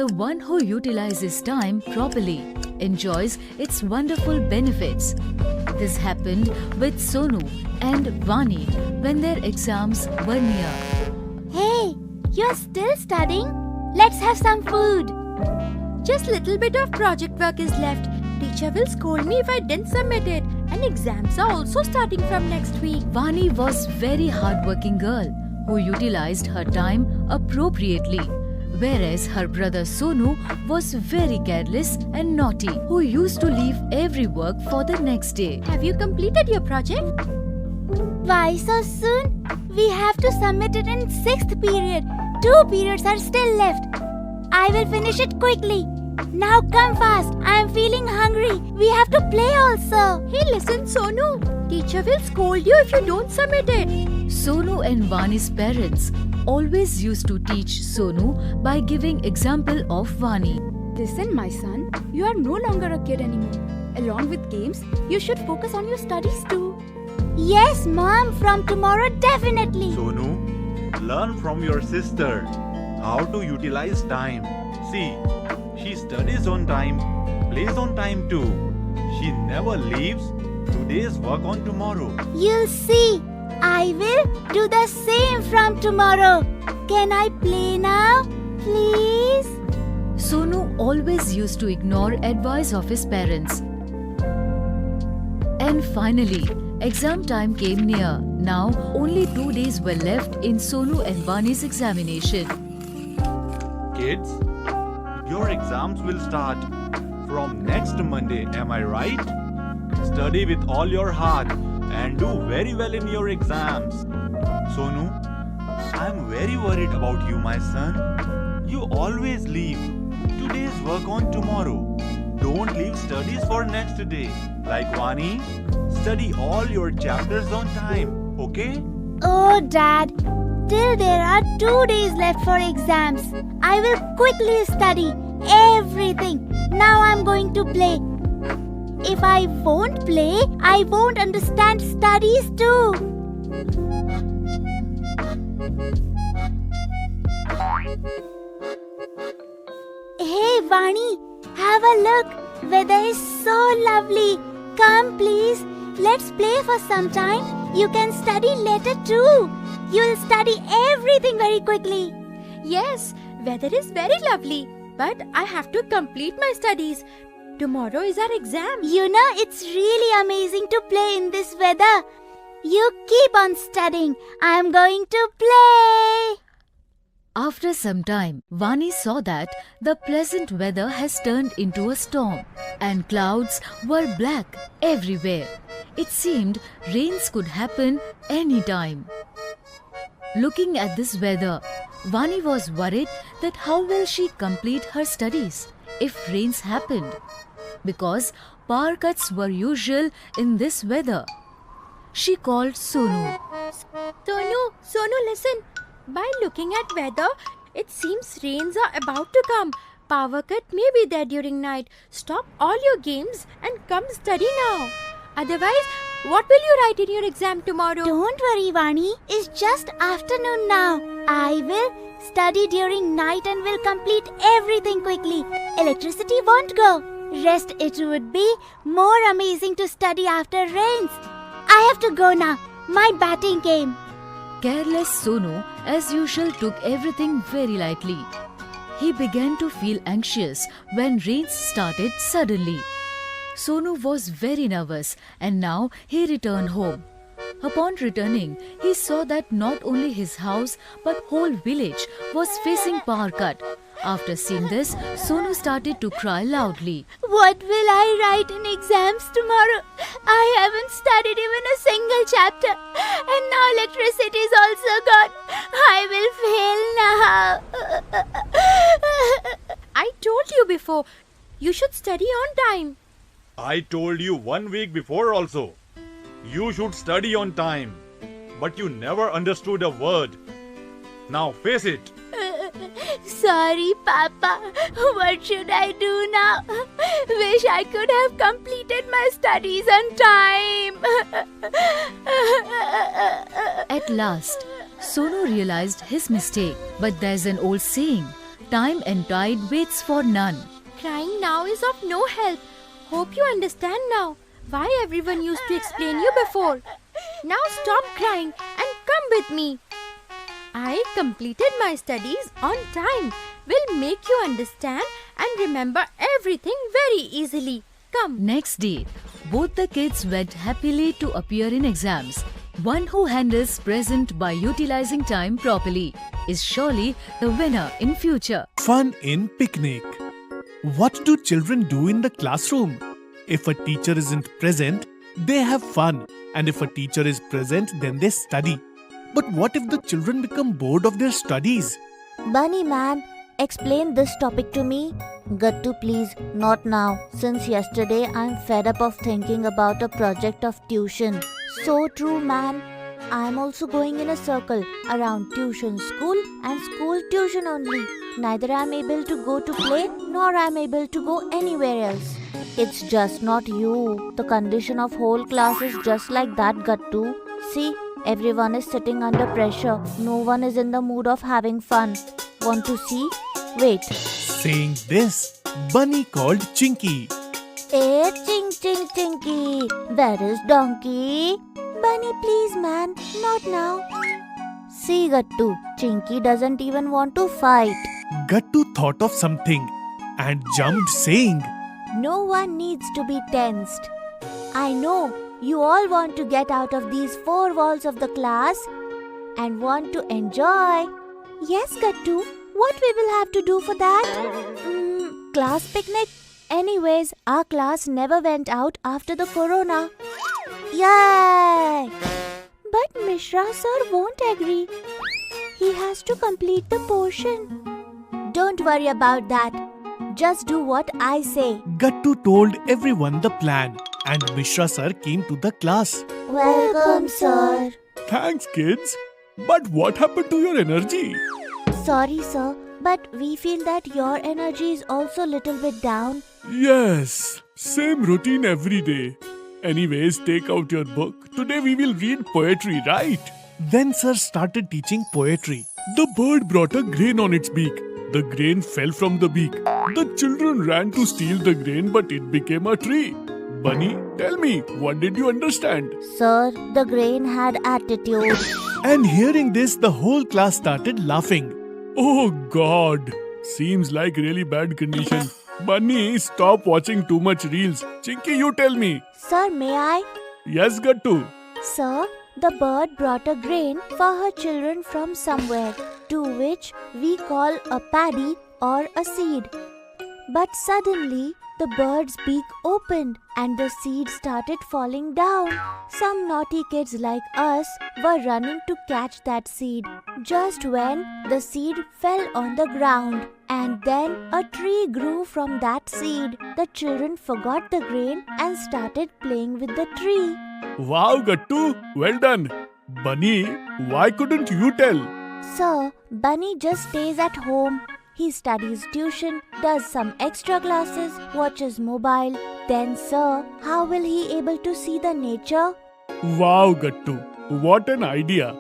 The one who utilizes time properly enjoys its wonderful benefits. This happened with Sonu and Vani when their exams were near. Hey, you're still studying? Let's have some food. Just little bit of project work is left. Teacher will scold me if I didn't submit it. And exams are also starting from next week. Vani was very hardworking girl who utilized her time appropriately, whereas her brother Sonu was very careless and naughty who used to leave every work for the next day. Have you completed your project? Why so soon? We have to submit it in 6th period. 2 periods are still left. I will finish it quickly. Now come fast. I am feeling hungry. We have to play also. Hey, listen, Sonu. Teacher will scold you if you don't submit it. Sonu and Vani's parents always used to teach Sonu by giving example of Vani. Listen, my son. You are no longer a kid anymore. Along with games, you should focus on your studies too. Yes, Mom. From tomorrow, definitely. Sonu, learn from your sister how to utilize time. See, she studies on time, plays on time too. She never leaves today's work on tomorrow. You'll see. I will do the same from tomorrow. Can I play now? Please? Sonu always used to ignore advice of his parents. And finally, exam time came near. Now, only 2 days were left in Sonu and Vani's examination. Kids, your exams will start from next Monday, am I right? Study with all your heart and do very well in your exams. Sonu, I am very worried about you, my son. You always leave today's work on tomorrow. Don't leave studies for next day. Like Vani, study all your chapters on time, okay? Oh, Dad. Till there are 2 days left for exams. I will quickly study everything. Now I'm going to play. If I won't play, I won't understand studies too. Hey, Vani, have a look. Weather is so lovely. Come, please. Let's play for some time. You can study later too. You'll study everything very quickly. Yes, weather is very lovely. But I have to complete my studies. Tomorrow is our exam. You know, it's really amazing to play in this weather. You keep on studying. I'm going to play. After some time, Vani saw that the pleasant weather has turned into a storm and clouds were black everywhere. It seemed rains could happen any time. Looking at this weather, Vani was worried that how will she complete her studies if rains happened, because power cuts were usual in this weather. She called Sonu. Sonu, listen. By looking at weather, it seems rains are about to come. Power cut may be there during night. Stop all your games and come study now. Otherwise, what will you write in your exam tomorrow? Don't worry, Vani. It's just afternoon now. I will study during night and will complete everything quickly. Electricity won't go. Rest, it would be more amazing to study after rains. I have to go now. My batting came. Careless Sonu, as usual, took everything very lightly. He began to feel anxious when rains started suddenly. Sonu was very nervous and now he returned home. Upon returning, he saw that not only his house but whole village was facing power cut. After seeing this, Sonu started to cry loudly. What will I write in exams tomorrow? I haven't studied even a single chapter. And now electricity is also gone. I will fail now. I told you before, you should study on time. I told you 1 week before also. You should study on time. But you never understood a word. Now face it. Sorry, Papa. What should I do now? Wish I could have completed my studies on time. At last, Sonu realized his mistake. But there's an old saying, Time and tide waits for none. Crying now is of no help. Hope you understand now why everyone used to explain you before. Now stop crying and come with me. I completed my studies on time. Will make you understand and remember everything very easily. Come. Next day, both the kids went happily to appear in exams. One who handles present by utilizing time properly is surely the winner in future. Fun in picnic. What do children do in the classroom? If a teacher isn't present, they have fun. And if a teacher is present, then they study. But what if the children become bored of their studies? Bunny man, explain this topic to me. Gattu, please, not now. Since yesterday, I'm fed up of thinking about a project of tuition. So true, man. I'm also going in a circle around tuition school and school tuition only. Neither I'm able to go to play nor I'm able to go anywhere else. It's just not you. The condition of whole class is just like that, Gattu. See, everyone is sitting under pressure. No one is in the mood of having fun. Want to see? Wait. Saying this, Bunny called Chinky. Hey, Chinky. Where is Donkey? Bunny, please, man. Not now. See, Gattu. Chinky doesn't even want to fight. Gattu thought of something and jumped, saying, No one needs to be tensed. I know you all want to get out of these four walls of the class and want to enjoy. Yes, Gattu. What we will have to do for that? Class picnic. Anyways, our class never went out after the corona. Yay! But Mishra sir won't agree. He has to complete the portion. Don't worry about that. Just do what I say. Gattu told everyone the plan and Mishra sir came to the class. Welcome, sir. Thanks, kids. But what happened to your energy? Sorry, sir, but we feel that your energy is also a little bit down. Yes, same routine every day. Anyways, take out your book. Today we will read poetry, right? Then sir started teaching poetry. The bird brought a grain on its beak. The grain fell from the beak. The children ran to steal the grain, but it became a tree. Bunny, tell me, what did you understand? Sir, the grain had attitude. And hearing this, the whole class started laughing. Oh God, seems like really bad condition. Bunny, stop watching too much reels. Chinky, you tell me. Sir, may I? Yes, Gattu. Sir, the bird brought a grain for her children from somewhere, to which we call a paddy or a seed. But suddenly, the bird's beak opened and the seed started falling down. Some naughty kids like us were running to catch that seed, just when the seed fell on the ground. And then a tree grew from that seed. The children forgot the grain and started playing with the tree. Wow, Gattu, well done. Bunny, why couldn't you tell? Sir, Bunny just stays at home. He studies tuition, does some extra classes, watches mobile. Then, sir, how will he able to see the nature? Wow, Gattu, what an idea.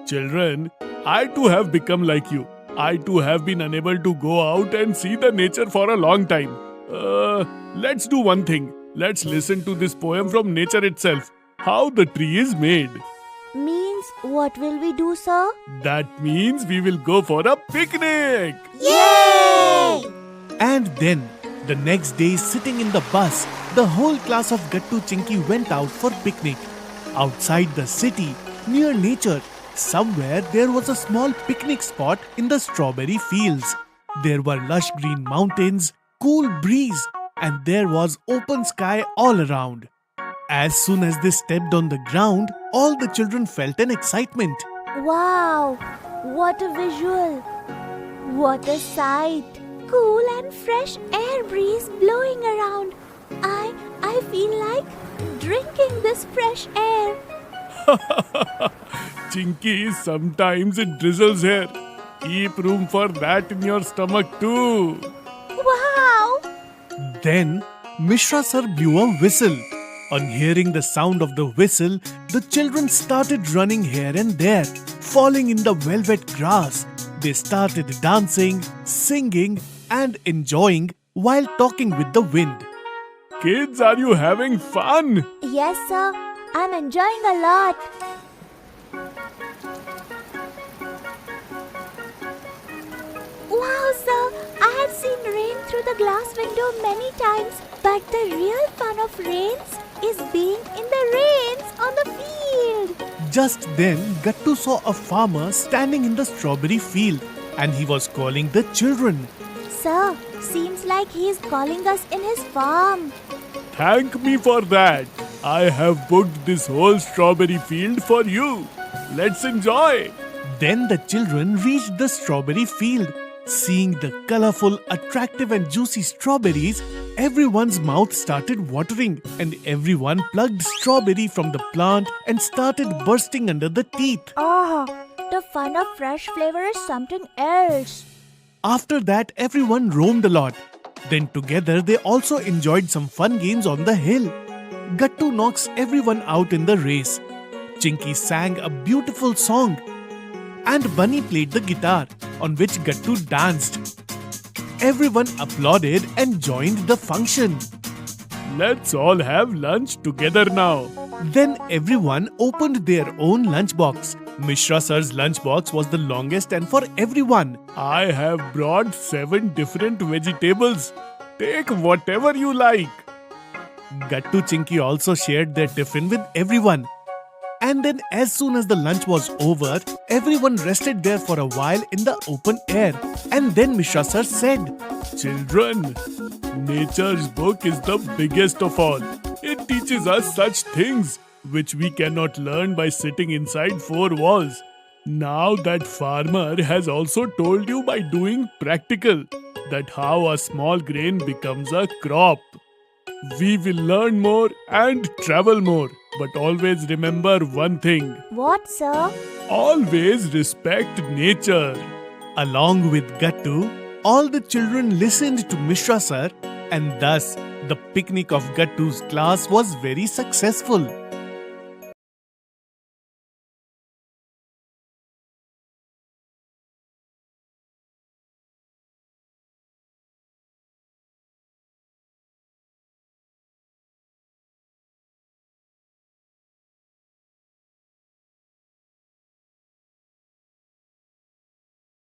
Children, I too have become like you. I too have been unable to go out and see the nature for a long time. Let's do one thing. Let's listen to this poem from nature itself. How the tree is made. Means, what will we do, sir? That means we will go for a picnic. Yay! And then, the next day, sitting in the bus, the whole class of Gattu Chinky went out for picnic. Outside the city, near nature, somewhere there was a small picnic spot in the strawberry fields. There were lush green mountains, cool breeze, and there was open sky all around. As soon as they stepped on the ground, all the children felt an excitement. Wow! What a visual! What a sight! Cool and fresh air breeze blowing around. I feel like drinking this fresh air. Chinky, sometimes it drizzles here. Keep room for that in your stomach too. Wow! Then, Mishra sir blew a whistle. On hearing the sound of the whistle, the children started running here and there, falling in the velvet grass. They started dancing, singing, and enjoying while talking with the wind. Kids, are you having fun? Yes, sir. I'm enjoying a lot. Wow, sir. I have seen rain through the glass window many times, but the real fun of rains is being in the rains on the field. Just then, Gattu saw a farmer standing in the strawberry field and he was calling the children. Sir, seems like he is calling us in his farm. Thank me for that. I have booked this whole strawberry field for you. Let's enjoy. Then the children reached the strawberry field. Seeing the colorful, attractive and juicy strawberries, everyone's mouth started watering and everyone plucked strawberry from the plant and started bursting under the teeth. Oh, the fun of fresh flavor is something else. After that, everyone roamed a lot. Then together they also enjoyed some fun games on the hill. Gattu knocks everyone out in the race. Chinky sang a beautiful song. And Bunny played the guitar, on which Gattu danced. Everyone applauded and joined the function. Let's all have lunch together now. Then everyone opened their own lunchbox. Mishra sir's lunchbox was the longest and for everyone. I have brought 7 different vegetables. Take whatever you like. Gattu Chinky also shared their tiffin with everyone. And then as soon as the lunch was over, everyone rested there for a while in the open air. And then Mishra sir said, Children, nature's book is the biggest of all. It teaches us such things which we cannot learn by sitting inside 4 walls. Now that farmer has also told you by doing practical that how a small grain becomes a crop. We will learn more and travel more. But always remember one thing. What, sir? Always respect nature. Along with Gattu, all the children listened to Mishra sir and thus the picnic of Gattu's class was very successful.